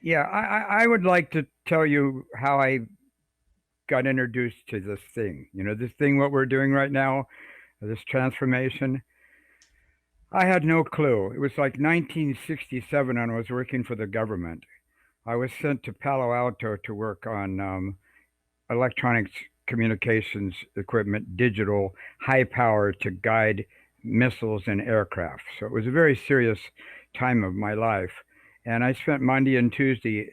Yeah, I would like to tell you how I got introduced to this thing. This thing, what we're doing right now, this transformation. I had no clue. It was like 1967 and I was working for the government. I was sent to Palo Alto to work on electronics communications equipment, digital, high power to guide missiles and aircraft. So it was a very serious time of my life. And I spent Monday and Tuesday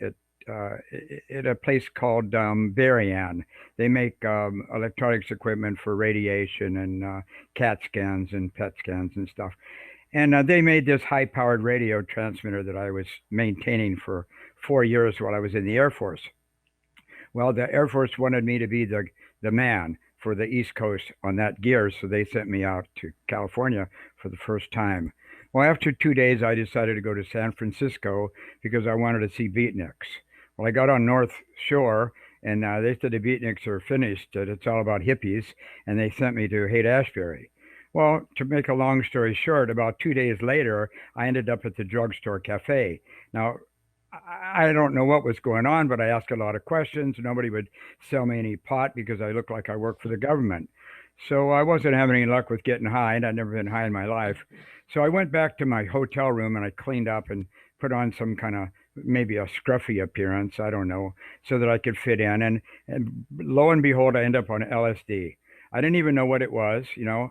at a place called Berrien. They make electronics equipment for radiation and CAT scans and PET scans and stuff. And they made this high powered radio transmitter that I was maintaining for 4 years while I was in the Air Force. Well, the Air Force wanted me to be the man for the East Coast on that gear, so they sent me out to California for the first time. Well, after 2 days, I decided to go to San Francisco because I wanted to see beatniks. Well, I got on North Shore, and they said the beatniks are finished, that it's all about hippies, and they sent me to Haight Ashbury. Well, to make a long story short, about 2 days later, I ended up at the drugstore cafe. Now, I don't know what was going on, but I asked a lot of questions. Nobody would sell me any pot because I looked like I worked for the government. So I wasn't having any luck with getting high, and I'd never been high in my life. So I went back to my hotel room and I cleaned up and put on some kind of maybe a scruffy appearance, I don't know, so that I could fit in. And lo and behold, I end up on LSD. I didn't even know what it was.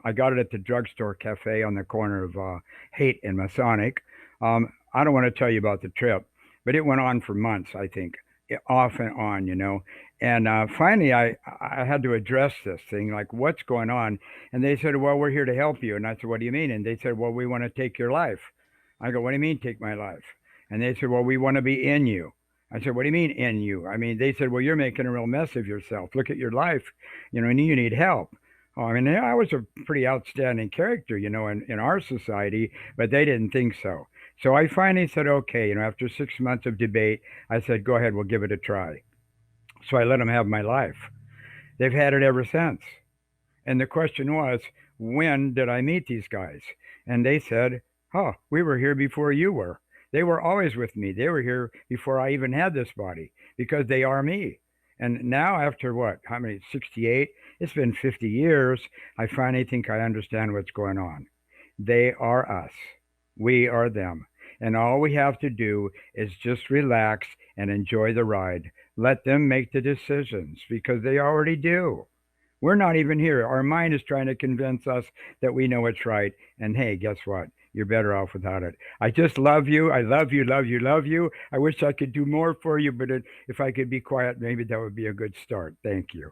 I got it at the drugstore cafe on the corner of Haight and Masonic. I don't want to tell you about the trip, but it went on for months, I think, off and on. And finally, I had to address this thing, like, what's going on? And they said, well, we're here to help you. And I said, what do you mean? And they said, well, we want to take your life. I go, what do you mean, take my life? And they said, well, we want to be in you. I said, what do you mean in you? I mean, they said, well, you're making a real mess of yourself. Look at your life, and you need help. Oh, I mean, I was a pretty outstanding character, in our society, but they didn't think so. So I finally said, okay, after 6 months of debate, I said, go ahead, we'll give it a try. So I let them have my life. They've had it ever since. And the question was, when did I meet these guys? And they said, oh, we were here before you were. They were always with me. They were here before I even had this body because they are me. And now, after what? How many? 68? It's been 50 years. I finally think I understand what's going on. They are us. We are them. And all we have to do is just relax and enjoy the ride. Let them make the decisions because they already do. We're not even here. Our mind is trying to convince us that we know it's right. And hey, guess what? You're better off without it. I just love you. I love you, love you, love you. I wish I could do more for you, but if I could be quiet, maybe that would be a good start. Thank you.